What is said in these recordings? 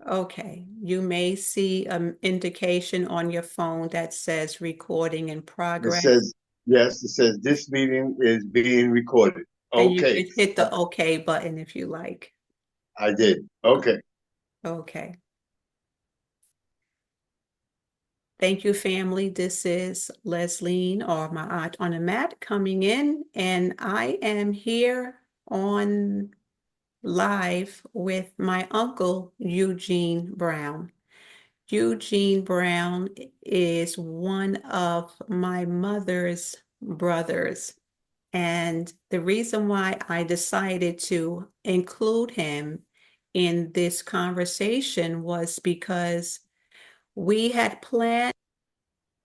Okay, you may see an indication on your phone that says recording in It progress, says, yes, it says this meeting is being recorded. and you Okay, can hit the OK button if you like. I did. Okay. Okay. Thank you, family. This is Leslie or my aunt on the mat coming in, and I am here on live with my uncle, Eugene Brown. Eugene Brown is one of my mother's brothers. And the reason why I decided to include him in this conversation was because we had planned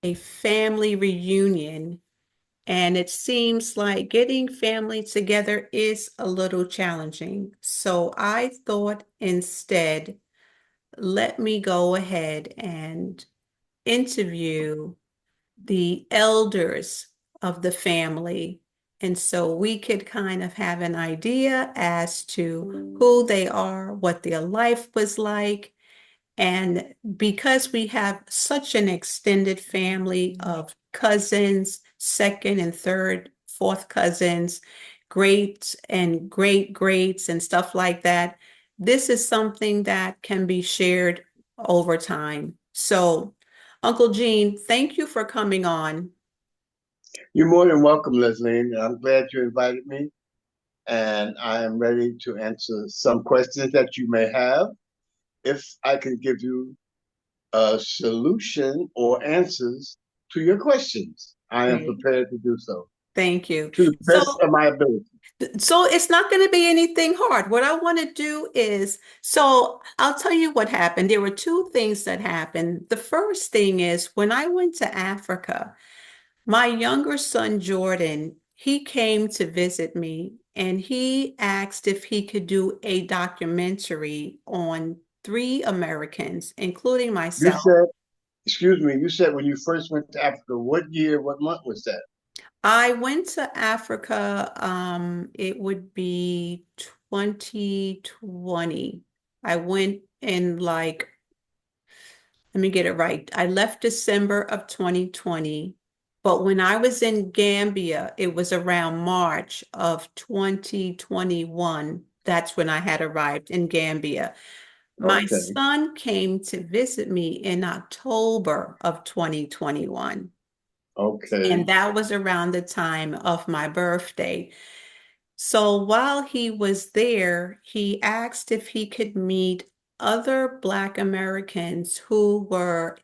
a family reunion, and it seems like getting family together is a little challenging. So I thought instead, let me go ahead and interview the elders of the family. And so we could kind of have an idea as to who they are, what their life was like. And because we have such an extended family of cousins, second and third, fourth cousins, greats and great greats, and stuff like that, this is something that can be shared over time. So, Uncle Gene, thank you for coming on. You're more than welcome, Leslie. I'm glad you invited me, and I am ready to answer some questions that you may have. If I can give you a solution or answers to your questions, I am Okay. prepared to do so Thank you. to the So, best of my ability. So it's not going to be anything hard. What I want to do is, so I'll tell you what happened. There were two things that happened. The first thing is when I went to Africa, my younger son, Jordan, he came to visit me and he asked if he could do a documentary on three Americans, including You myself. said, excuse me, you said when you first went to Africa, what year, what month was that? I went to Africa, it would be 2020. I went in like, let me get it right. I left December of 2020, but when I was in Gambia, it was around March of 2021. That's when I had arrived in Gambia. My Okay, son came to visit me in October of 2021. And okay. that was around the time of my birthday. So while he was there, he asked if he could meet other Black Americans who were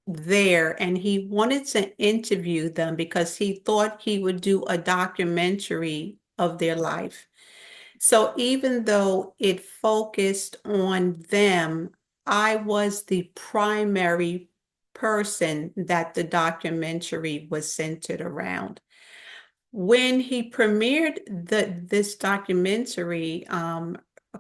there, and he wanted to interview them because he thought he would do a documentary of their life. So even though it focused on them, I was the primary person that the documentary was centered around. When he premiered this documentary a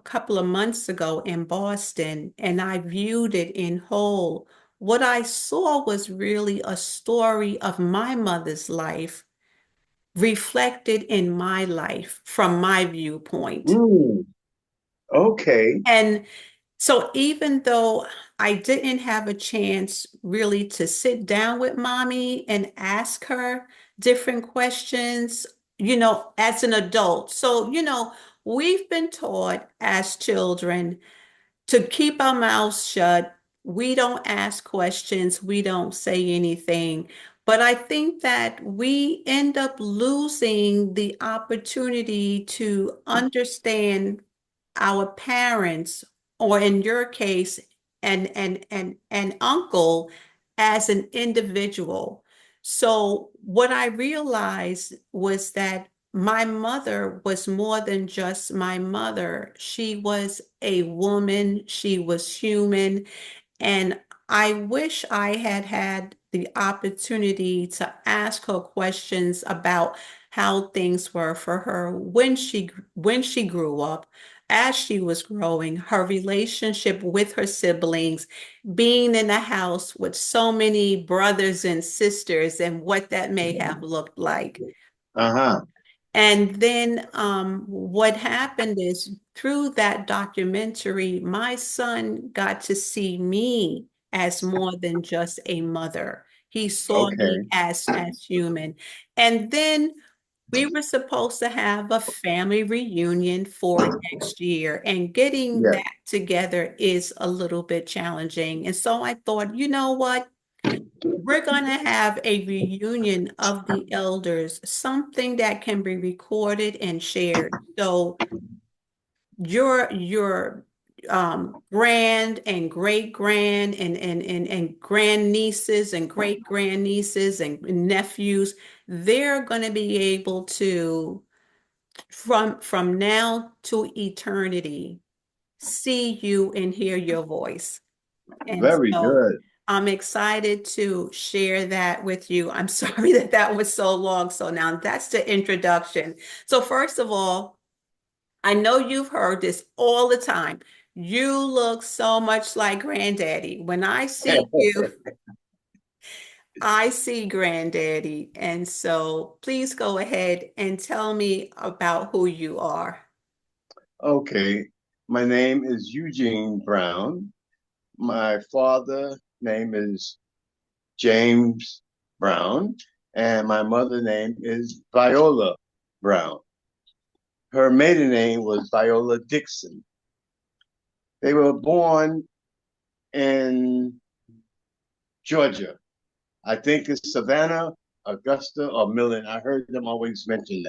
couple of months ago in Boston, and I viewed it in whole, what I saw was really a story of my mother's life reflected in my life from my viewpoint. Mm, okay. And so even though I didn't have a chance really to sit down with mommy and ask her different questions, as an adult. So, we've been taught as children to keep our mouths shut. We don't ask questions, we don't say anything. But I think that we end up losing the opportunity to understand our parents, or in your case, and uncle as an individual. So what I realized was that my mother was more than just my mother. She was a woman, she was human, and I wish I had had the opportunity to ask her questions about how things were for her when she grew up, as she was growing, her relationship with her siblings, being in a house with so many brothers and sisters, and what that may have looked like. Uh-huh. And then what happened is through that documentary, my son got to see me as more than just a mother. He saw me Okay. as human. And then we were supposed to have a family reunion for next year, and getting Yeah. that together is a little bit challenging. And so I thought, you know what? We're going to have a reunion of the elders, something that can be recorded and shared. So your grand and great grand and grand nieces and great grand nieces and nephews, they're going to be able to from now to eternity see you and hear your voice. And Very so good. I'm excited to share that with you. I'm sorry that that was so long. So now that's the introduction. So first of all, I know you've heard this all the time. You look so much like Granddaddy. When I see you, I see Granddaddy. And so please go ahead and tell me about who you are. Okay. My name is Eugene Brown. My father name is James Brown, and my mother name is Viola Brown. Her maiden name was Viola Dixon. They were born in Georgia. I think it's Savannah, Augusta, or Millen. I heard them always mention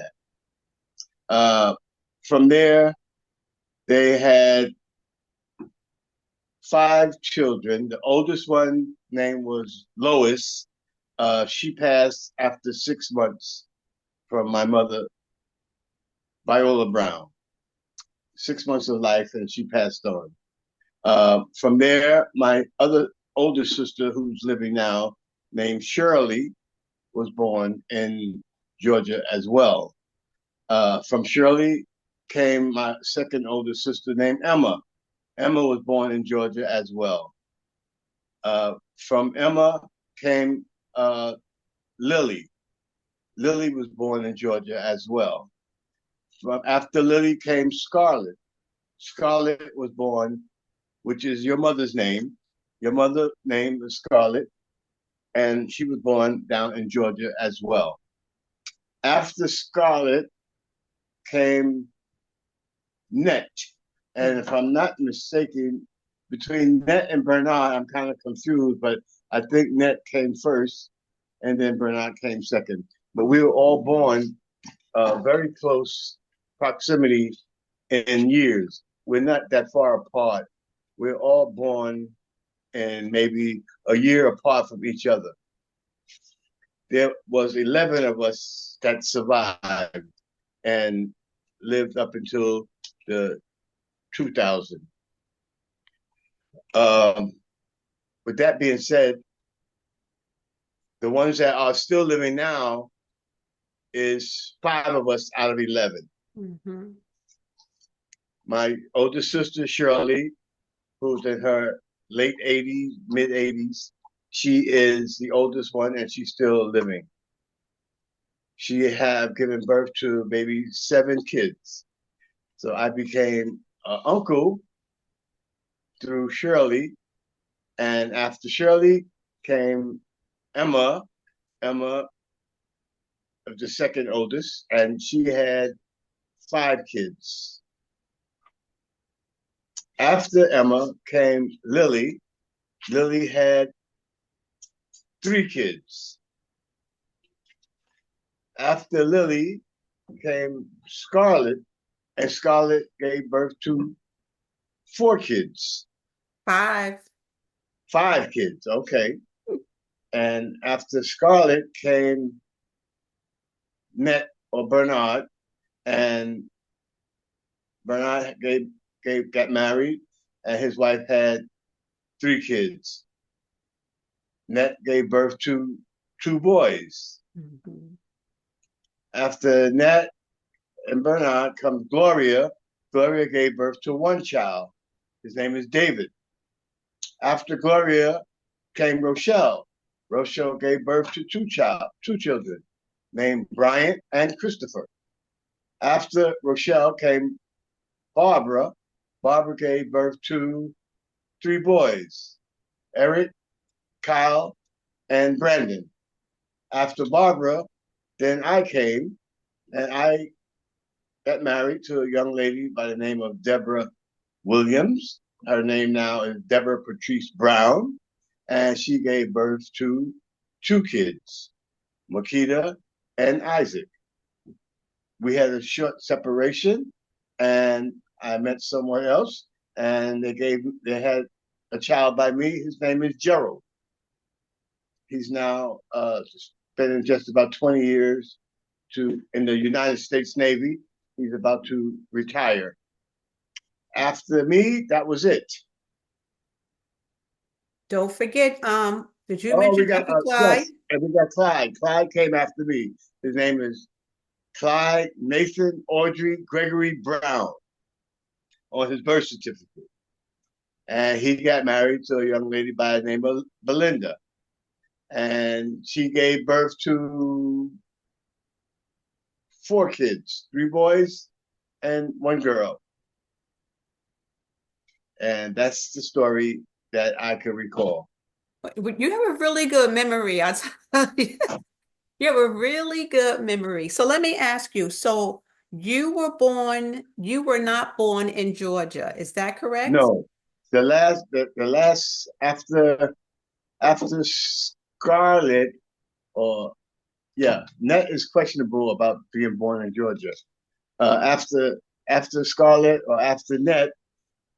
that. From there, they had five children. The oldest one name was Lois. She passed after 6 months from my mother, Viola Brown. 6 months of life, and she passed on. From there, my other older sister, who's living now, named Shirley, was born in Georgia as well. From Shirley came my second older sister named Emma. Emma was born in Georgia as well. From Emma came Lily. Lily was born in Georgia as well. After Lily came Scarlett. Scarlett was born, which is your mother's name. Your mother's name is Scarlett, and she was born down in Georgia as well. After Scarlett came Net. And if I'm not mistaken, between Net and Bernard, I'm kind of confused, but I think Net came first and then Bernard came second. But we were all born very close proximity in years. We're not that far apart. We're all born and maybe a year apart from each other. There was 11 of us that survived and lived up until the 2000. Um, with that being said, the ones that are still living now is five of us out of 11. Mhm. My older sister, Shirley, who's in her late 80s, mid 80s, she is the oldest one and she's still living. She have given birth to maybe 7 kids. So I became an uncle through Shirley. And after Shirley came Emma, Emma, the second oldest, and she had 5 kids. After Emma came Lily. Lily had 3 kids. After Lily came Scarlett, and Scarlett gave birth to 4 kids. 5. 5 kids, okay. And after Scarlett came Net or Bernard, and Bernard got married, and his wife had 3 kids. Net gave birth to 2 boys. Mhm. After Nat and Bernard comes Gloria. Gloria gave birth to 1 child. His name is David. After Gloria came Rochelle. Rochelle gave birth to 2 children named Bryant and Christopher. After Rochelle came Barbara. Barbara gave birth to three boys, Eric, Kyle, and Brandon. After Barbara, then I came and I got married to a young lady by the name of Deborah Williams. Her name now is Deborah Patrice Brown, and she gave birth to two kids, Makita and Isaac. We had a short separation, and I met someone else, and they had a child by me. His name is Gerald. He's now spending just about 20 years in the United States Navy. He's about to retire. After me, that was it. Don't forget, did you Oh, we mention got Uncle Clyde? yes, and we got Clyde. Clyde came after me. His name is Clyde Nathan Audrey Gregory Brown on his birth certificate, and he got married to a young lady by the name of Belinda, and she gave birth to four kids, three boys and one girl, and that's the story that I can recall. You have a really good memory. I tell you. You have a really good memory. So let me ask you, so you were not born in Georgia, is that correct? No, the last after Scarlett, or yeah, Net is questionable about being born in Georgia. After Scarlett or after Net,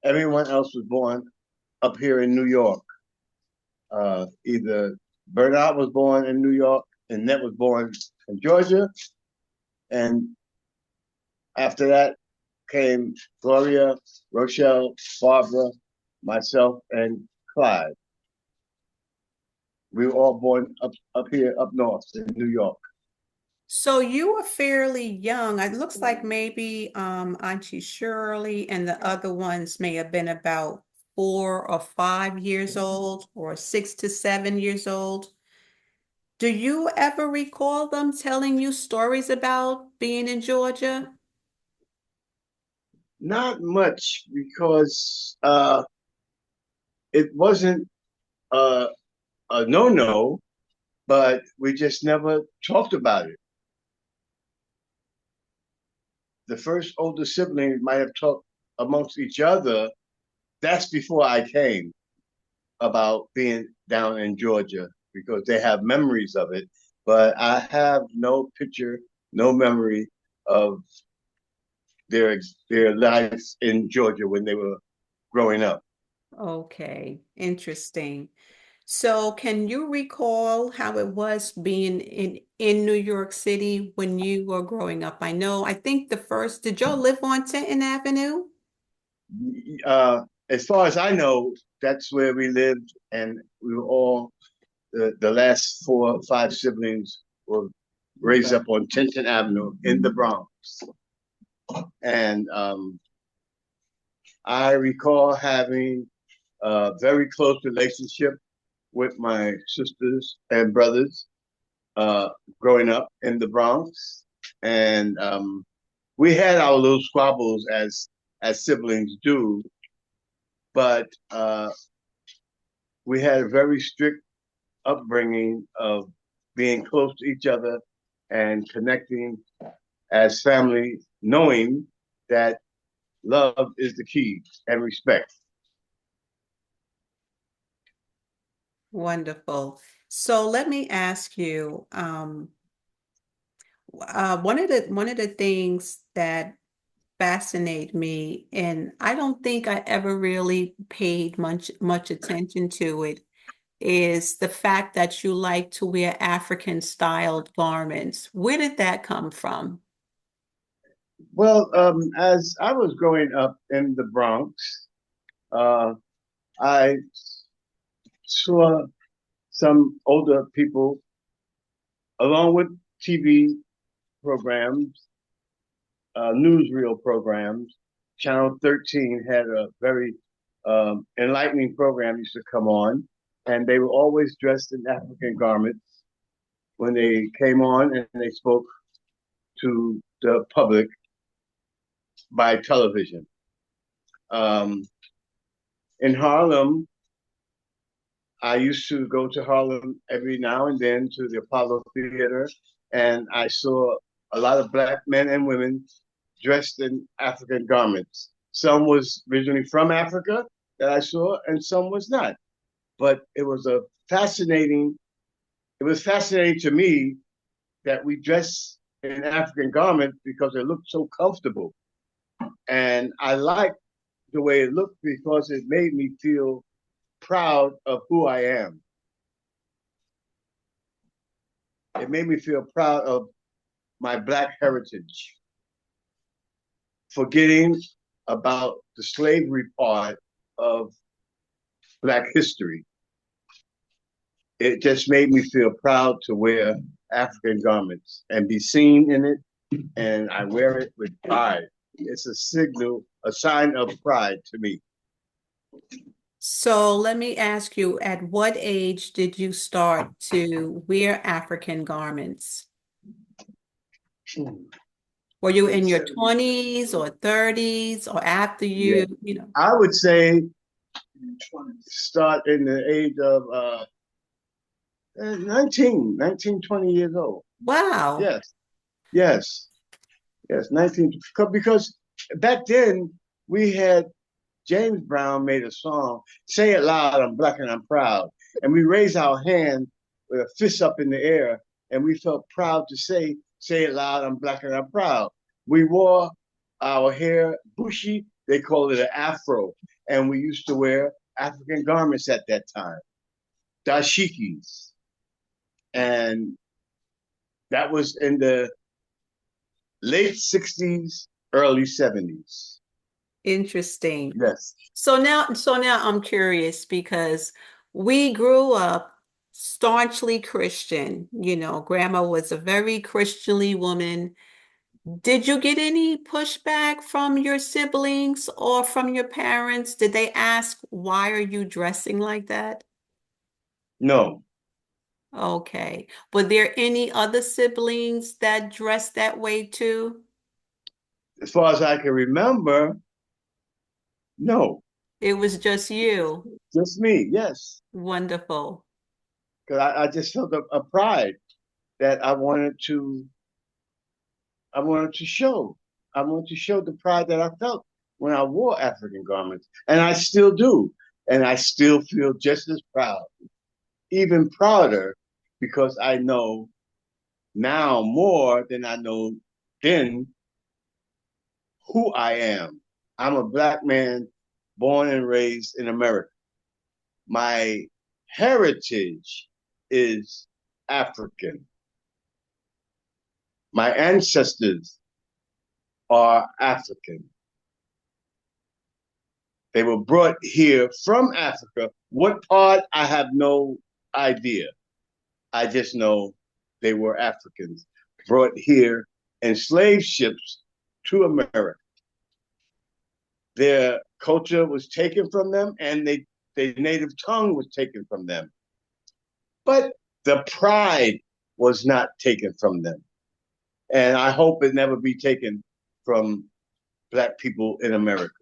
everyone else was born up here in New York. Either Bernard was born in New York and Net was born in Georgia, and after that came Gloria, Rochelle, Barbara, myself, and Clyde. We were all born up here up north in New York. So you were fairly young. It looks like maybe Auntie Shirley and the other ones may have been about 4 or 5 years old or 6 to 7 years old. Do you ever recall them telling you stories about being in Georgia? Not much because it wasn't a, a no, but we just never talked about it. The first older siblings might have talked amongst each other. That's before I came, about being down in Georgia, because they have memories of it. But I have no picture, no memory of their lives in Georgia when they were growing up. Okay, interesting. So can you recall how it was being in New York City when you were growing up? I think did y'all live on Tenton Avenue? As far as I know, that's where we lived, and we were all the last four or five siblings were raised up on Tenton Avenue in the Bronx. And I recall having a very close relationship with my sisters and brothers growing up in the Bronx. And we had our little squabbles as siblings do, but we had a very strict upbringing of being close to each other and connecting as family, knowing that love is the key and respect. Wonderful. So let me ask you, one of the things that fascinate me, and I don't think I ever really paid much attention to it, is the fact that you like to wear African styled garments. Where did that come from? Well, as I was growing up in the Bronx, uh, I saw some older people, along with TV programs, newsreel programs. Channel 13 had a very enlightening program used to come on, and they were always dressed in African garments when they came on and they spoke to the public. by television. Um, in Harlem, I used to go to Harlem every now and then to the Apollo Theater, and I saw a lot of black men and women dressed in African garments. Some was originally from Africa that I saw, and some was not. But it was fascinating to me that we dress in African garments because it looked so comfortable. And I liked the way it looked because it made me feel proud of who I am. It made me feel proud of my black heritage, forgetting about the slavery part of black history. It just made me feel proud to wear African garments and be seen in it, and I wear it with pride. It's a signal, a sign of pride to me. So let me ask you, at what age did you start to wear African garments? Were you in your 20s or 30s or after Yeah, you know? I would say start in the age of 19, 20 years old. Wow. Yes, yes, yes, 19. Because back then we had James Brown made a song, Say It Loud, I'm Black and I'm Proud. And we raised our hand with a fist up in the air, and we felt proud to Say It Loud, I'm Black and I'm Proud. We wore our hair bushy, they called it an afro, and we used to wear African garments at that time, dashikis. And that was in the late 60s, early 70s. Interesting. Yes. So now I'm curious because we grew up staunchly Christian. You know, grandma was a very Christianly woman. Did you get any pushback from your siblings or from your parents? Did they ask, why are you dressing like that? No. Okay. Were there any other siblings that dressed that way too? As far as I can remember, no. It was just you. Just me, yes. Wonderful. Because I just felt a pride that I wanted to show. I wanted to show the pride that I felt when I wore African garments. And I still do. And I still feel just as proud, even prouder, because I know now more than I know then who I am. I'm a black man born and raised in America. My heritage is African. My ancestors are African. They were brought here from Africa. What part, I have no idea. I just know they were Africans brought here in slave ships to America. Their culture was taken from them, and their native tongue was taken from them. But the pride was not taken from them. And I hope it never be taken from black people in America.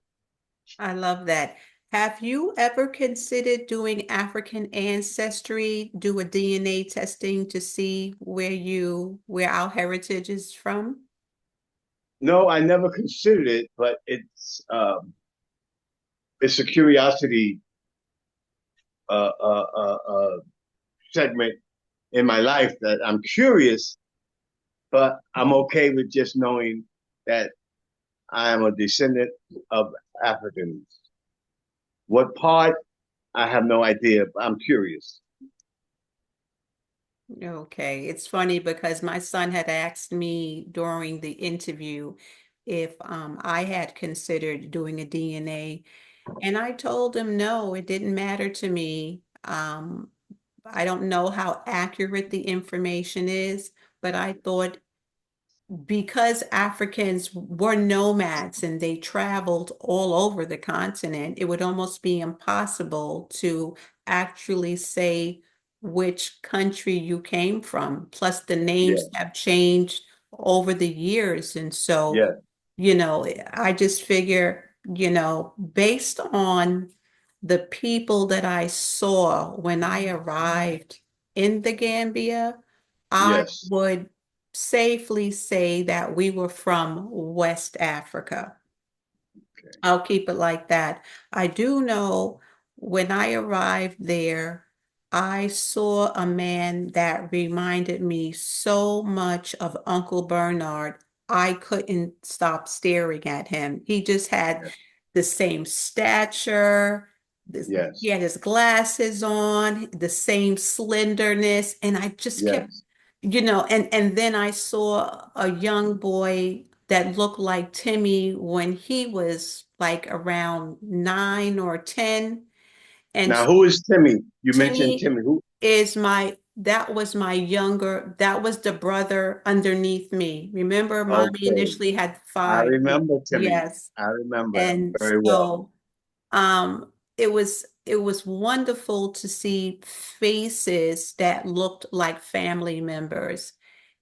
I love that. Have you ever considered doing African ancestry, do a DNA testing to see where our heritage is from? No, I never considered it, but it's a curiosity uh, uh, uh, uh, segment in my life that I'm curious, but I'm okay with just knowing that I am a descendant of Africans. What part, I have no idea, but I'm curious. Okay, it's funny because my son had asked me during the interview if I had considered doing a DNA, and I told him no, it didn't matter to me. I don't know how accurate the information is, but I thought because Africans were nomads and they traveled all over the continent, it would almost be impossible to actually say which country you came from. Plus, the Yeah, names have changed over the years. And so yeah, I just figure, based on the people that I saw when I arrived in the Gambia, I Yes. would safely say that we were from West Africa. Okay. I'll keep it like that. I do know when I arrived there, I saw a man that reminded me so much of Uncle Bernard. I couldn't stop staring at him. He just had Yes. the same stature. He Yes. had his glasses on, the same slenderness, and I just kept Yes. and then I saw a young boy that looked like Timmy when he was like around 9 or 10. And Now, so who is Timmy? You mentioned Timmy Timmy. Who? that was the brother underneath me. Remember, mommy Okay. initially had I 5. remember Timmy. Yes. I remember And very well. so it was wonderful to see faces that looked like family members.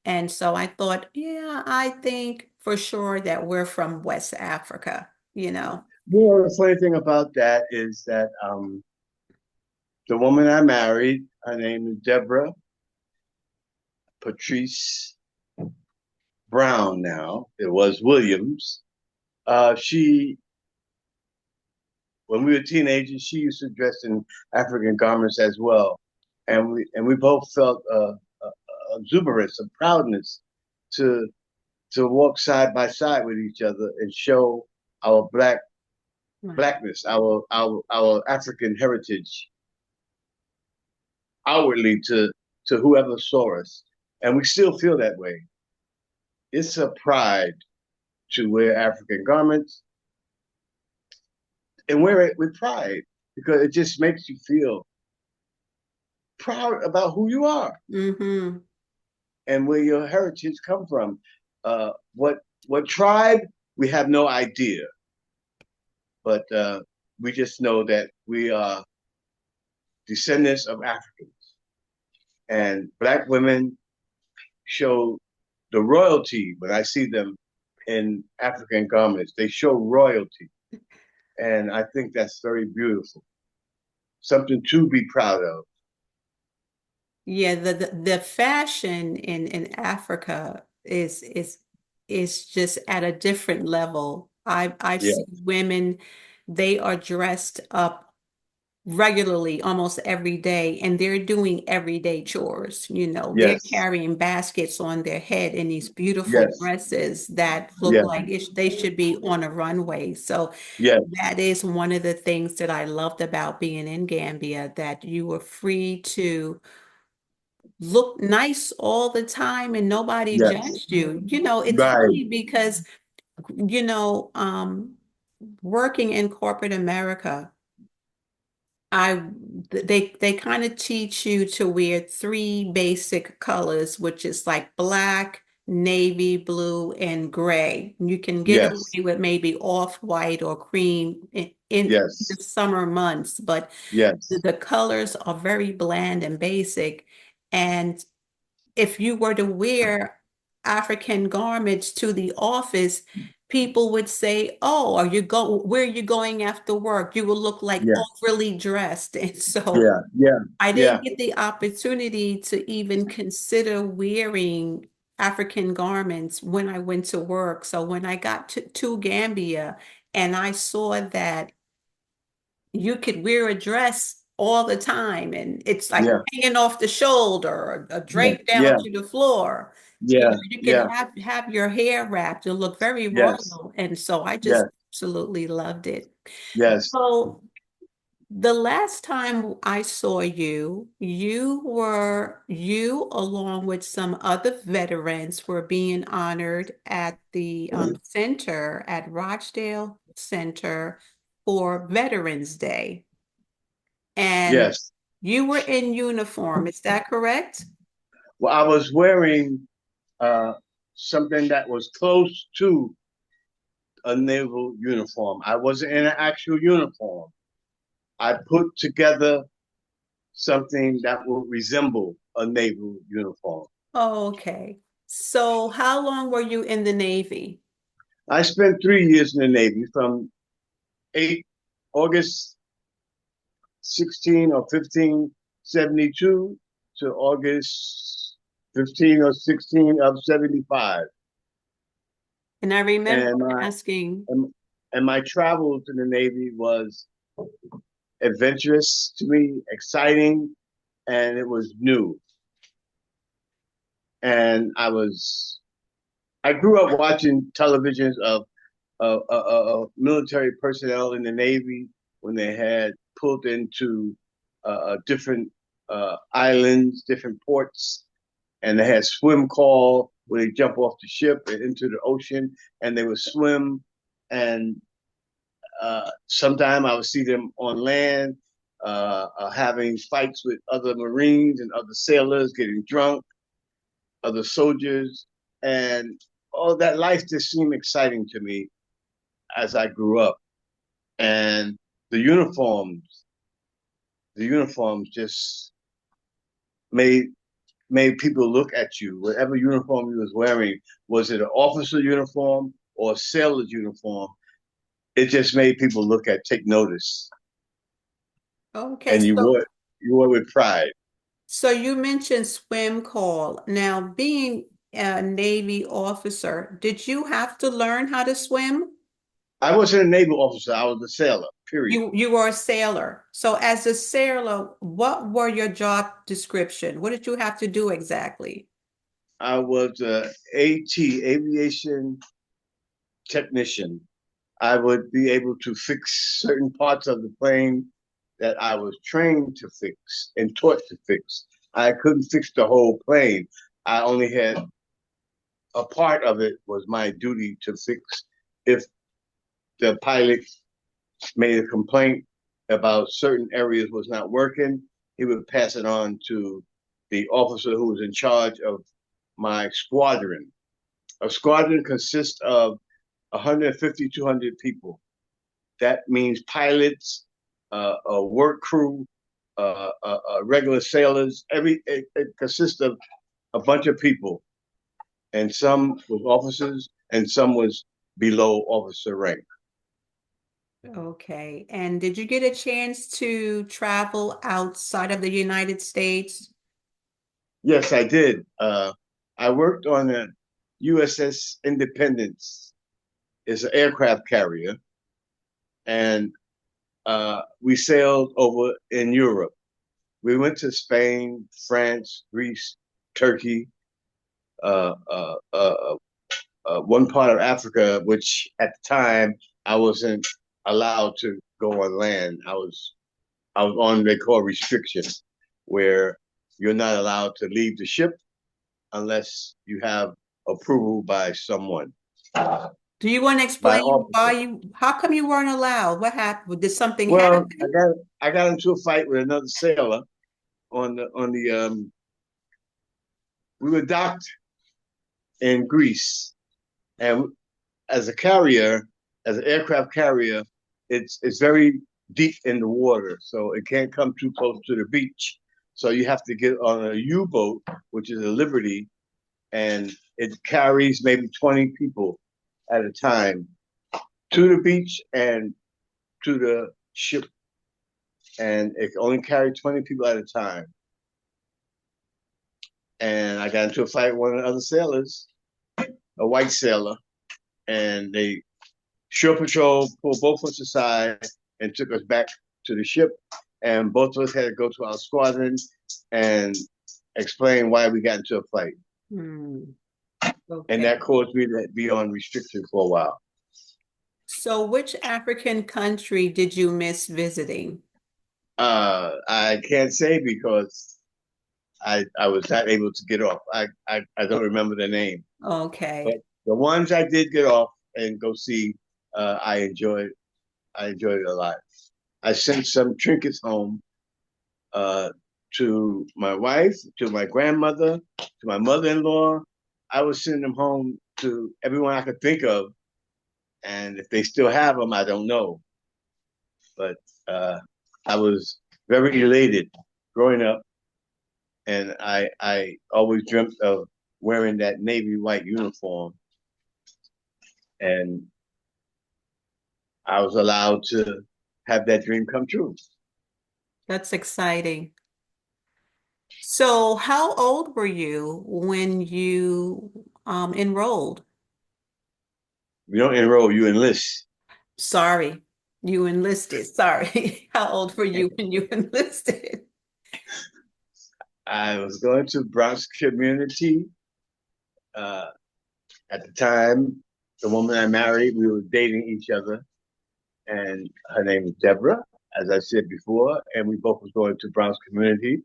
And so I thought, yeah, I think for sure that we're from West Africa. The funny thing about that is that the woman I married, her name is Deborah Patrice Brown now. It was Williams. She, when we were teenagers, she used to dress in African garments as well, and we both felt exuberance, a proudness to to walk side by side with each other and show our Right. blackness, our African heritage outwardly to whoever saw us, and we still feel that way. It's a pride to wear African garments and wear it with pride because it just makes you feel proud about who you are Mm-hmm. and where your heritage come from. What tribe we have no idea, but we just know that we are descendants of Africans, and black women show the royalty when I see them in African garments. They show royalty, and I think that's very beautiful. Something to be proud of. Yeah, the fashion in Africa is just at a different level. I've Yeah. seen women, they are dressed up regularly almost every day, and they're doing everyday chores. They're Yes. carrying baskets on their head in these beautiful Yes. dresses that look Yeah. like they should be on a runway. So Yes. that is one of the things that I loved about being in Gambia, that you were free to look nice all the time and nobody Yes. judged you. It's Right. funny because, you know, um, working in corporate America, I they kind of teach you to wear three basic colors, which is like black, navy blue, and gray. You can get Yes. away with maybe off-white or cream in the Yes. summer months, but Yes. the colors are very bland and basic. And if you were to wear African garments to the office, people would say, "Oh, where are you going after work?" You will look like Yeah. overly dressed. And so Yeah. Yeah. I Yeah. didn't get the opportunity to even consider wearing African garments when I went to work. So when I got to Gambia and I saw that you could wear a dress all the time and it's like Yeah. hanging off the shoulder or Yeah. draped down Yeah. to the floor. Yeah. You can Yeah. have your hair wrapped. You look very Yes. royal. And so I just Yes. absolutely loved it. Yes. So the last time I saw you, you along with some other veterans were being honored at the center at Rochdale Center for Veterans Day. And Yes. you were in uniform, is that correct? Well, I was wearing uh, something that was close to a naval uniform. I wasn't in an actual uniform. I put together something that would resemble a naval uniform. Okay. So how long were you in the Navy? I spent 3 years in the Navy from 8 August 16 or 1572 to August 15 or 16 of 75. And I remember And my asking, and, and my travels in the Navy was adventurous to me, exciting, and it was new. And I grew up watching televisions of military personnel in the Navy when they had pulled into different islands, different ports, and they had swim call where they jump off the ship and into the ocean, and they would swim. And sometime I would see them on land, having fights with other Marines and other sailors, getting drunk, other soldiers, and all that life just seemed exciting to me as I grew up. And the uniforms, the uniforms just made made people look at you. Whatever uniform you was wearing, was it an officer uniform or a sailor's uniform? It just made people take notice, okay, and you wore it with pride. so you mentioned swim call. Now, being a Navy officer, did you have to learn how to swim? I wasn't a naval officer; I was a sailor. Period. You were a sailor. So as a sailor, what were your job description? What did you have to do exactly? I was a AT aviation technician. I would be able to fix certain parts of the plane that I was trained to fix and taught to fix. I couldn't fix the whole plane. I only had a part of it was my duty to fix. If the pilot made a complaint about certain areas was not working, he would pass it on to the officer who was in charge of my squadron. A squadron consists of 150, 200 people. That means pilots, a work crew, regular sailors. It consists of a bunch of people, and some was officers, and some was below officer rank. Okay. And did you get a chance to travel outside of the United States? Yes, I did. I worked on the USS Independence. It's an aircraft carrier, and we sailed over in Europe. We went to Spain, France, Greece, Turkey, uh, uh, uh, one part of Africa, which at the time I wasn't allowed to go on land. I was on they call restriction, where you're not allowed to leave the ship unless you have approval by someone. Do you want to My explain officer. how come you weren't allowed? What happened? Did something Well, happen? I got into a fight with another sailor on the we were docked in Greece, and as a carrier, as an aircraft carrier, it's very deep in the water, so it can't come too close to the beach. So you have to get on a U-boat, which is a Liberty, and it carries maybe 20 people at a time to the beach and to the ship, and it can only carry 20 people at a time. And I got into a fight with one of the other sailors, a white sailor, and they shore patrol pulled both of us aside and took us back to the ship. And both of us had to go to our squadron and explain why we got into a fight. Hmm. And Okay. that caused me to be on restriction for a while. So which African country did you miss visiting? I can't say because I was not able to get off. I don't remember the name, but Okay. the ones I did get off and go see, I enjoyed. I enjoyed it a lot. I sent some trinkets home uh, to my wife, to my grandmother, to my mother-in-law. I was sending them home to everyone I could think of, and if they still have them, I don't know. But uh, I was very elated growing up, and I always dreamt of wearing that navy white uniform. and I was allowed to have that dream come true. That's exciting. So, how old were you when you enrolled? You don't enroll, you enlist. Sorry, you enlisted. Sorry. How old were you when you enlisted? I was going to Bronx Community. Uh, at the time, the woman I married, we were dating each other, and her name was Deborah, as I said before, and we both was going to Bronx Community.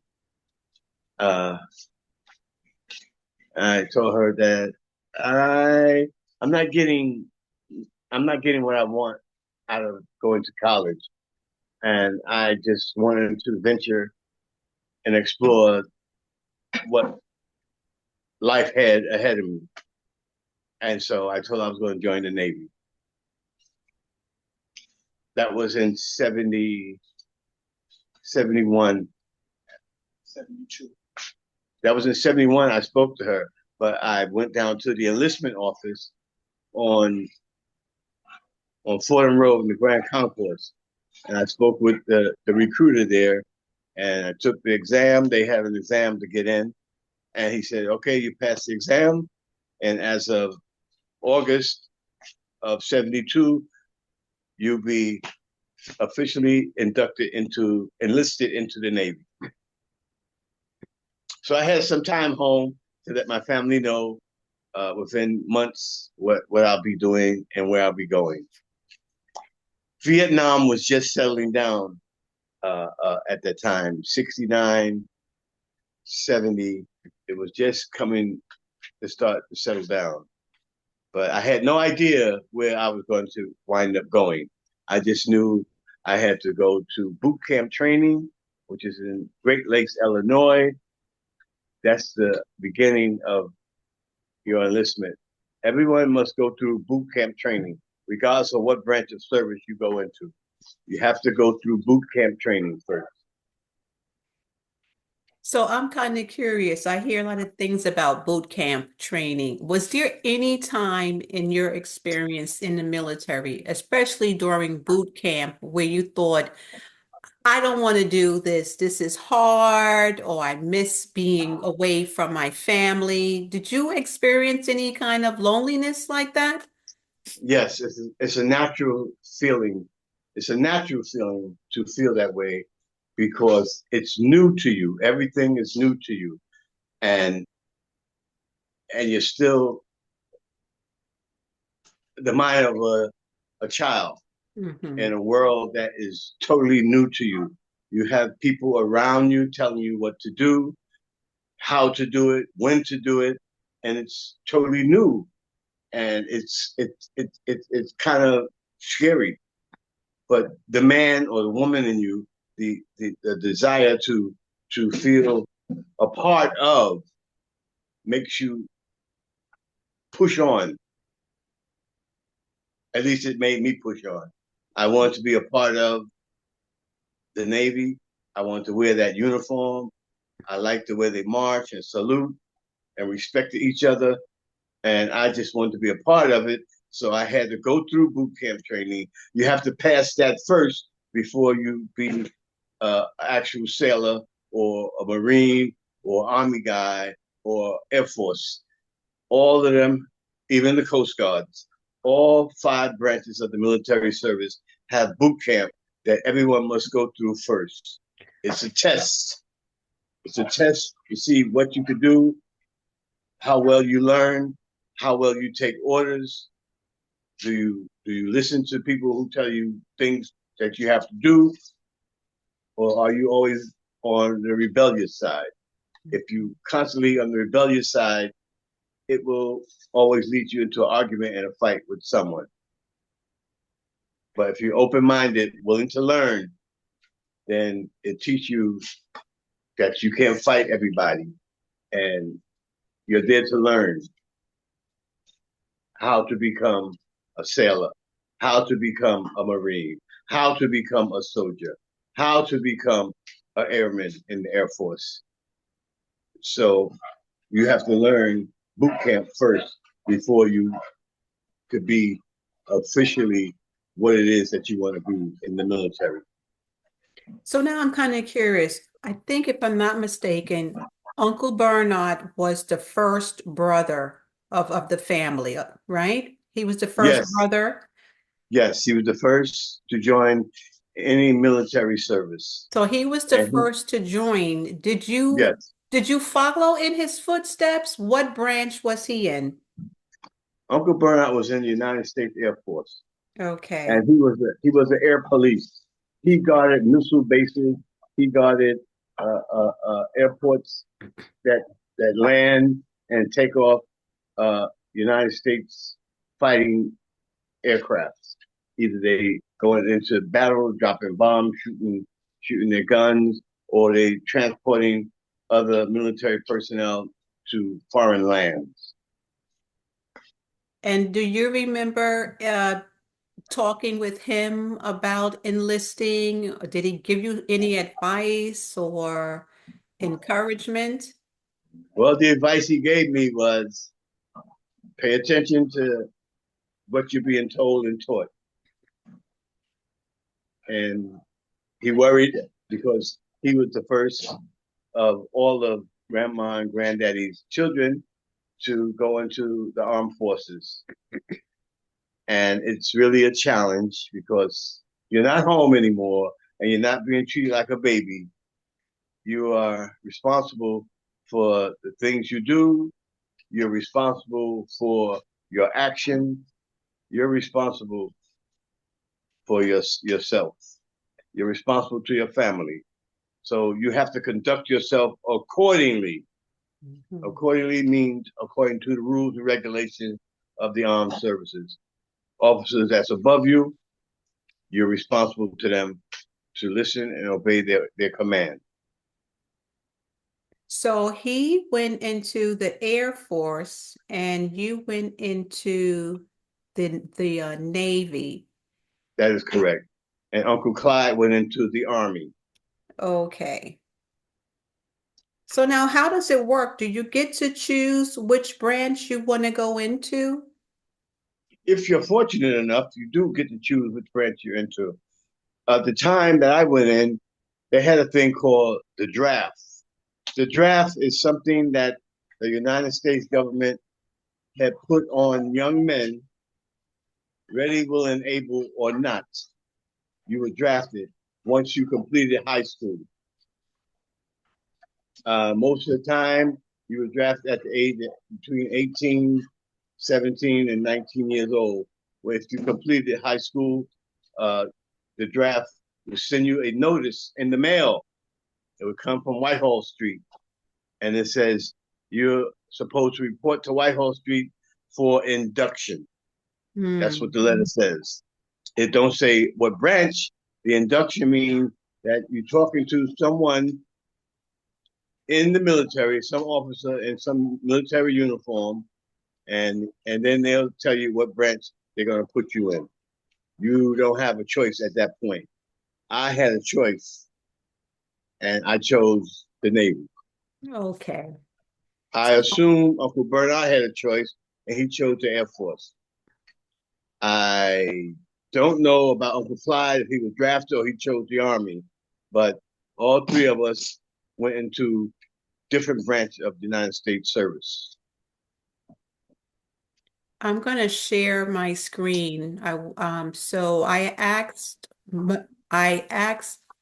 Uh, I told her that I I'm not getting I'm not getting what I want out of going to college, and I just wanted to venture and explore what life had ahead of me. And so I told her I was going to join the Navy. That was in 71. 72. That was in 71. I spoke to her, but I went down to the enlistment office on Fordham Road in the Grand Concourse. And I spoke with the recruiter there, and I took the exam. They had an exam to get in. And he said, okay, you passed the exam. And as of August of 72, you'll be officially enlisted into the Navy. So I had some time home to let my family know within months what I'll be doing and where I'll be going. Vietnam was just settling down at that time, 69, 70. It was just coming to start to settle down. But I had no idea where I was going to wind up going. I just knew I had to go to boot camp training, which is in Great Lakes, Illinois. That's the beginning of your enlistment. Everyone must go through boot camp training, regardless of what branch of service you go into. You have to go through boot camp training first. So I'm kind of curious. I hear a lot of things about boot camp training. Was there any time in your experience in the military, especially during boot camp, where you thought, I don't want to do this. This is hard, or I miss being away from my family. Did you experience any kind of loneliness like that? Yes, it's a natural feeling. It's a natural feeling to feel that way because it's new to you. Everything is new to you, and you're still the mind of a child Hmm. in a world that is totally new to you. You have people around you telling you what to do, how to do it, when to do it, and it's totally new. And it's kind of scary. But the man or the woman in you, the desire to feel a part of makes you push on. At least it made me push on. I wanted to be a part of the Navy. I wanted to wear that uniform. I liked the way they march and salute and respected each other. And I just wanted to be a part of it. So I had to go through boot camp training. You have to pass that first before you be an actual sailor or a Marine or Army guy or Air Force. All of them, even the Coast Guards, all 5 branches of the military service have boot camp that everyone must go through first. It's a test. It's a test to see what you can do, how well you learn, how well you take orders. Do you listen to people who tell you things that you have to do, or are you always on the rebellious side? If you constantly on the rebellious side, it will always lead you into an argument and a fight with someone. But if you're open-minded, willing to learn, then it teaches you that you can't fight everybody, and you're there to learn how to become a sailor, how to become a Marine, how to become a soldier, how to become an airman in the Air Force. So you have to learn boot camp first before you could be officially what it is that you want to be in the military. So now I'm kind of curious. I think if I'm not mistaken, Uncle Bernard was the first brother of the family, right? He was the first Yes, brother. yes, he was the first to join any military service. So he was the And he, first to join. yes, Did you follow in his footsteps? What branch was he in? Uncle Bernard was in the United States Air Force, Okay. and he was the air police. He guarded missile bases. He guarded airports that land and take off United States fighting aircrafts. Either they going into battle, dropping bombs, shooting their guns, or they transporting other military personnel to foreign lands. And do you remember talking with him about enlisting? Did he give you any advice or encouragement? Well, the advice he gave me was pay attention to what you're being told and taught. And he worried because he was the first of all of grandma and granddaddy's children to go into the armed forces. And it's really a challenge because you're not home anymore and you're not being treated like a baby. You are responsible for the things you do. You're responsible for your actions. You're responsible for yourself. You're responsible to your family. So you have to conduct yourself accordingly. Mhm. Accordingly means according to the rules and regulations of the armed services. Officers that's above you, you're responsible to them to listen and obey their command. So he went into the Air Force and you went into the Navy. That is correct. And Uncle Clyde went into the Army. Okay. So now how does it work? Do you get to choose which branch you want to go into? If you're fortunate enough, you do get to choose which branch you're into. At the time that I went in, they had a thing called the draft. The draft is something that the United States government had put on young men, ready, willing, able, or not. You were drafted once you completed high school. Most of the time, you were drafted at the age of between 18, 17, and 19 years old. Where if you completed high school, uh, the draft would send you a notice in the mail. It would come from Whitehall Street, and it says you're supposed to report to Whitehall Street for induction. That's what Hmm. the letter says. It don't say what branch. The induction means that you're talking to someone in the military, some officer in some military uniform, and then they'll tell you what branch they're going to put you in. You don't have a choice at that point. I had a choice, and I chose the Navy. Okay. I assume Uncle Bernard had a choice, and he chose the Air Force. I don't know about Uncle Clyde if he was drafted or he chose the Army, but all three of us went into different branches of the United States service. I'm going to share my screen. So I asked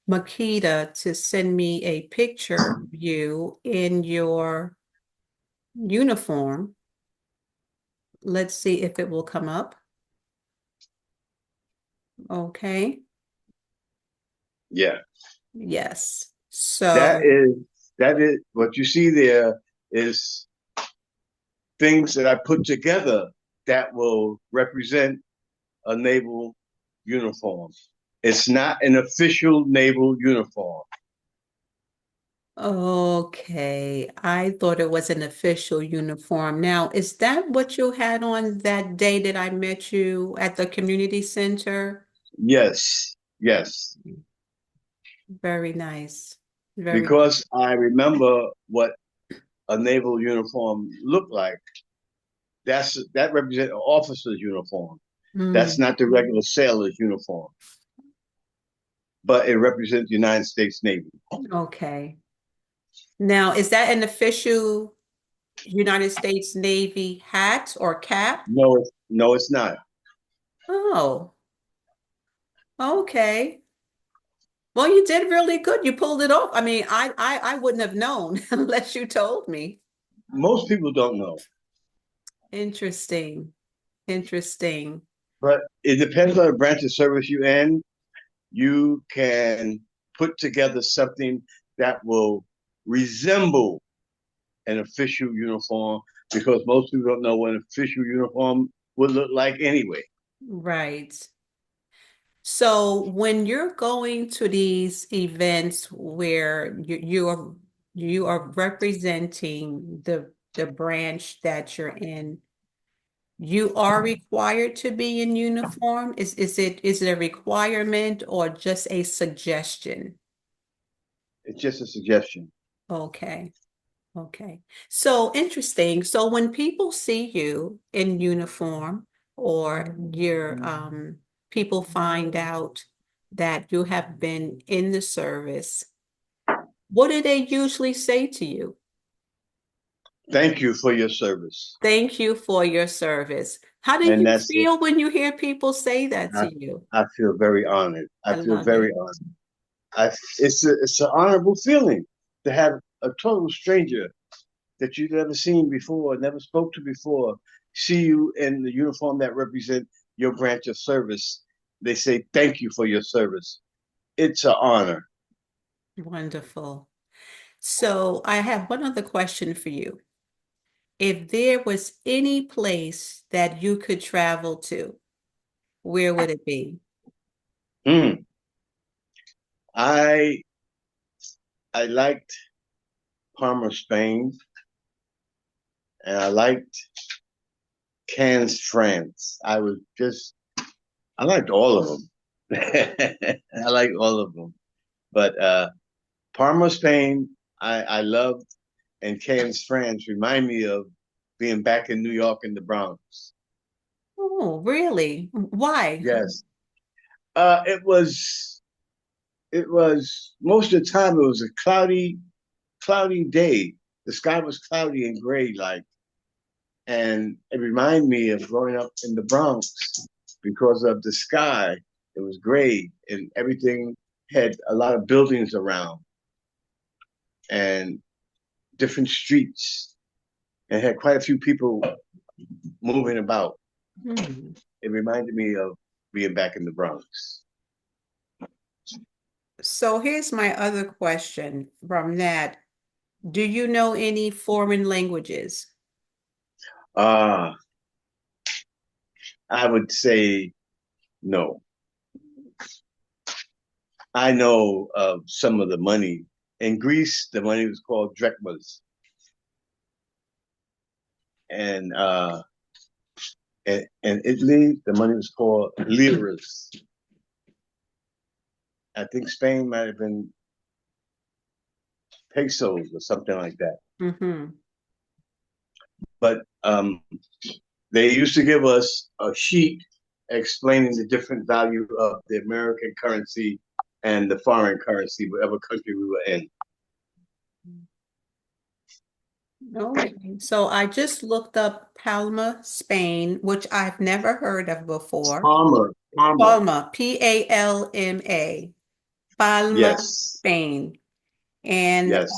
Makita to send me a picture of you in your uniform. Let's see if it will come up. Okay. Yeah, Yes. that So, is that is what you see there is things that I put together that will represent a naval uniform. It's not an official naval uniform. okay. I thought it was an official uniform. Now, is that what you had on that day that I met you at the community center? Yes, yes, Very nice. Very nice. because I remember what a naval uniform looked like. That represents an officer's uniform. That's Mm, not the regular sailor's uniform, but it represents the United States Navy. okay. Now, is that an official United States Navy hat or cap? No, it's not. Oh, okay. Well, you did really good. You pulled it off. I mean, I wouldn't have known unless you told me. Most people don't know, Interesting. Interesting. but it depends on the branch of service you're in. You can put together something that will resemble an official uniform because most people don't know what an official uniform would look like anyway. Right. So when you're going to these events where you are representing the branch that you're in, you are required to be in uniform? Is it a requirement or just a suggestion? It's just a suggestion. Okay. Okay. So interesting. So when people see you in uniform or your people find out that you have been in the service, what do they usually say to you? Thank you for your service. Thank you for your service. How do And you that's it. feel when you hear people say that I, to you? I feel very honored. I I feel love very it. honored. It's an honorable feeling to have a total stranger that you've never seen before, never spoke to before, see you in the uniform that represent your branch of service. They say thank you for your service. It's an honor. Wonderful. So I have one other question for you. If there was any place that you could travel to, where would it be? Mm. I I liked Parma, Spain, and I liked Cannes, France. I liked all of them. I liked all of them. But Parma, Spain, I loved, and Cannes, France remind me of being back in New York in the Bronx. Oh, really? Why? Yes. Uh, it was it was most of the time it was a cloudy day. The sky was cloudy and gray like, and it reminded me of growing up in the Bronx because of the sky. It was gray and everything had a lot of buildings around and different streets and had quite a few people moving about. Hmm. It reminded me of being back in the Bronx. So here's my other question from that. Do you know any foreign languages? Uh, I would say no. I know of some of the money. In Greece, the money was called drachmas. And in Italy, the money was called liras. I think Spain might have been pesos or something like that. Hmm. But they used to give us a sheet explaining the different value of the American currency and the foreign currency, whatever country we were in. Okay. So I just looked up Palma, Spain, which I've never heard of before. Palmer. Palma, Palma, Palma, Yes, Spain. And yes,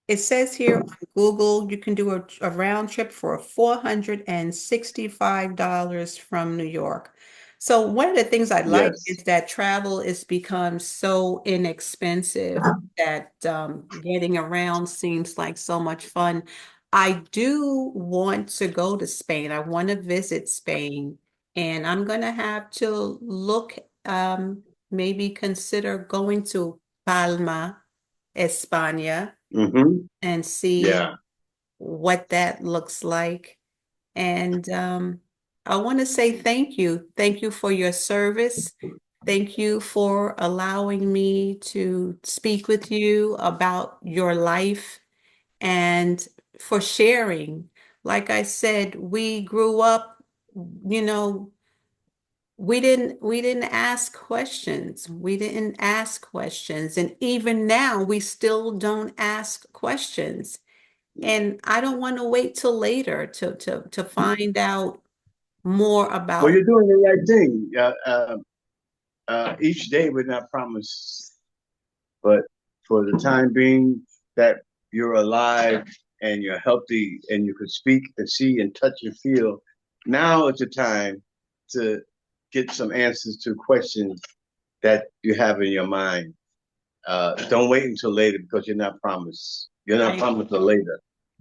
it says here on Google, you can do a round trip for $465 from New York. So one of the things I like yes. is that travel has become so inexpensive that getting around seems like so much fun. I do want to go to Spain. I want to visit Spain, and I'm going to have to look, maybe consider going to Palma, España, Mm-hmm. and see Yeah. what that looks like. And I want to say thank you. Thank you for your service. Thank you for allowing me to speak with you about your life and for sharing. Like I said, we grew up, you know, we didn't ask questions. We didn't ask questions. And even now, we still don't ask questions. And I don't want to wait till later to find out more Well, about. you're doing the right thing. Each day we're not promised, but for the time being that you're alive and you're healthy and you can speak and see and touch and feel, now is the time to get some answers to questions that you have in your mind. Don't wait until later because you're not promised. You're not I promised a later.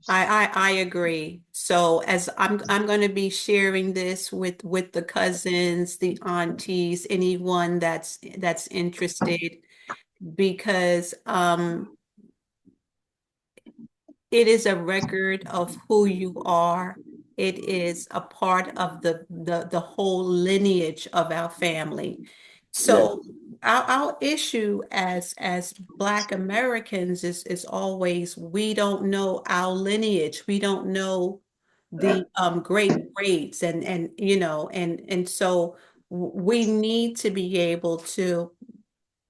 I agree. So as I'm going to be sharing this with the cousins, the aunties, anyone that's interested, because it is a record of who you are. It is a part of the whole lineage of our family. Yes, So our issue as Black Americans is always we don't know our lineage. We don't know the great greats and and so we need to be able to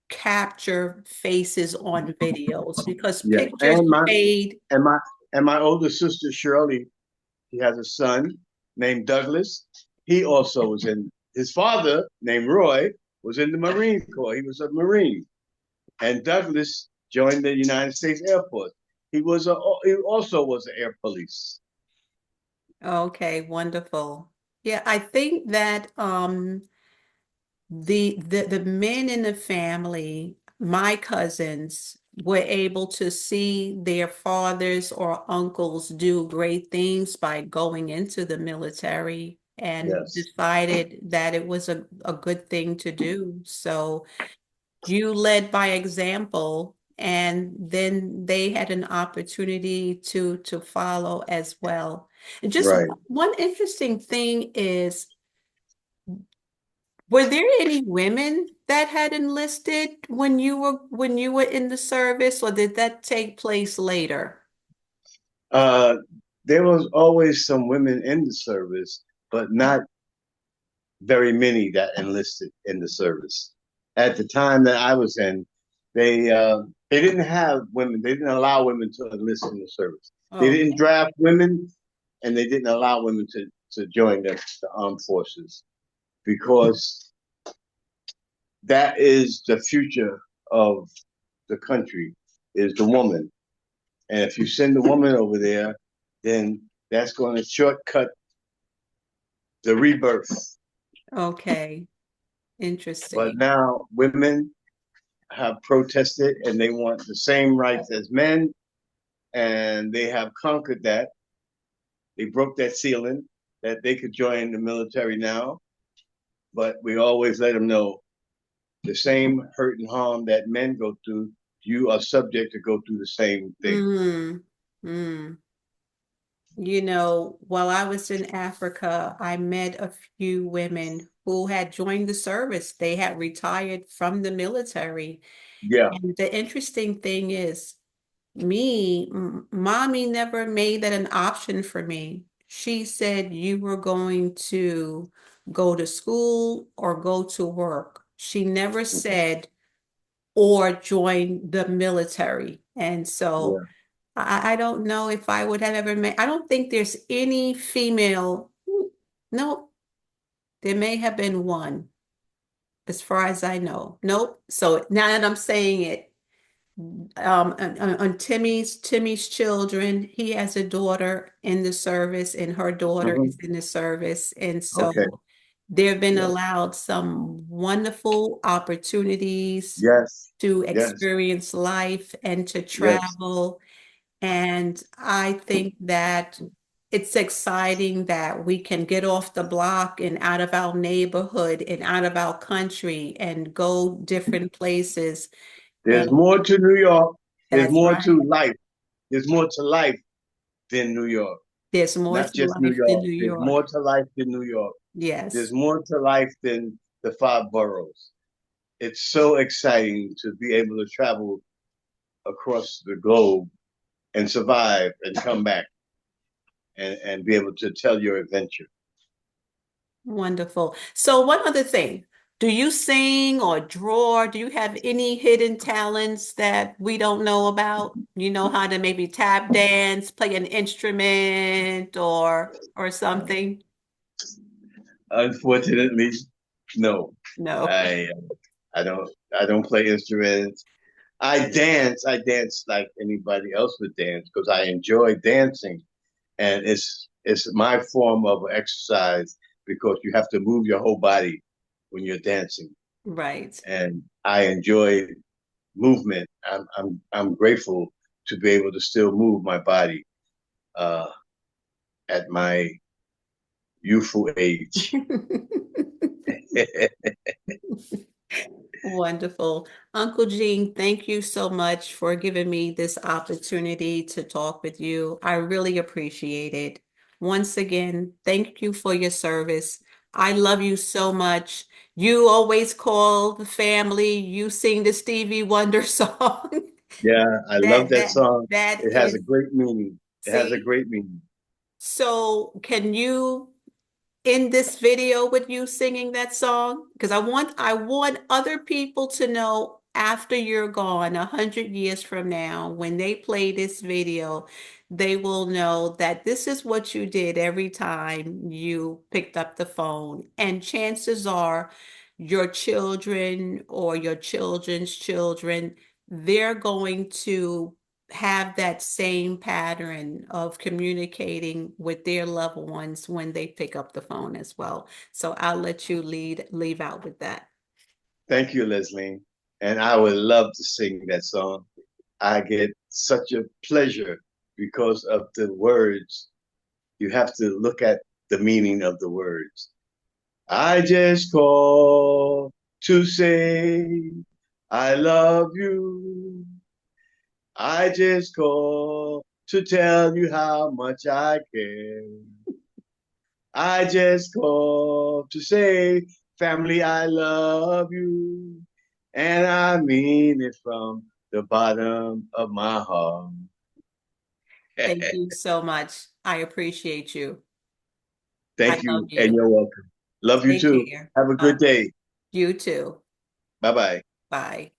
capture faces on videos because yes. pictures fade. And my and my older sister Shirley, he has a son named Douglas. He also was in. His father, named Roy, was in the Marine Corps. He was a Marine, and Douglas joined the United States Air Force. He also was an air police. Okay, wonderful. Yeah, I think that the men in the family, my cousins, were able to see their fathers or uncles do great things by going into the military and Yes, decided that it was a good thing to do. So you led by example, and then they had an opportunity to follow as well. And just right. one interesting thing is, were there any women that had enlisted when you were in the service, or did that take place later? Uh, there was always some women in the service, but not very many that enlisted in the service. At the time that I was in, they didn't have women. They didn't allow women to enlist in the service. They didn't Okay. draft women, and they didn't allow women to join the armed forces because that is the future of the country is the woman. And if you send a woman over there, then that's going to shortcut the rebirth. Okay. But Interesting. now women have protested and they want the same rights as men, and they have conquered that. They broke that ceiling that they could join the military now, but we always let them know the same hurt and harm that men go through, you are subject to go through the same thing. Mm, mm. While I was in Africa, I met a few women who had joined the service. They had retired from the military. Yeah, And the interesting thing is, mommy never made that an option for me. She said you were going to go to school or go to work. She never said or join the military. And so yeah. I don't know if I would have ever met, I don't think there's any female, no, there may have been one, as far as I know. Nope. So now that I'm saying it, on Timmy's children, he has a daughter in the service, and her daughter Mm-hmm. is in the service. And Okay. so they've been Yes. allowed some wonderful opportunities Yes. to Yes. experience life and to Yes. travel. And I think that it's exciting that we can get off the block and out of our neighborhood and out of our country and go different places. There's And more to New York. There's that's more right. to life. There's more to life than New York. There's more Not to just New life than York. New There's York. more to life than New York. There's Yes. more to life than the five boroughs. It's so exciting to be able to travel across the globe and survive and come back and be able to tell your adventure. Wonderful. So one other thing, do you sing or draw? Do you have any hidden talents that we don't know about? You know how to maybe tap dance, play an instrument or something? Unfortunately, no. No. I I don't I don't play instruments. I dance. I dance like anybody else would dance because I enjoy dancing, and it's my form of exercise because you have to move your whole body when you're dancing, Right. and I enjoy movement. I'm grateful to be able to still move my body uh, at my youthful age. Wonderful. Uncle Gene, thank you so much for giving me this opportunity to talk with you. I really appreciate it. Once again, thank you for your service. I love you so much. You always call the family. You sing the Stevie Wonder song. Yeah, I love That that that song. that It has a is, great meaning. It has a see? great meaning. So can you in this video with you singing that song? Because I want other people to know after you're gone, 100 years from now, when they play this video, they will know that this is what you did every time you picked up the phone. And chances are your children or your children's children, they're going to have that same pattern of communicating with their loved ones when they pick up the phone as well. So I'll let you leave out with that. Thank you, Leslie. And I would love to sing that song. I get such a pleasure because of the words. You have to look at the meaning of the words. I just call to say I love you. I just call to tell you how much I care. I just call to say, family, I love you. And I mean it from the bottom of my heart. Thank you so much. I appreciate you. I Thank love you, and you. you're welcome. Love you Take too. care. Have a good day. You too. Bye bye. Bye.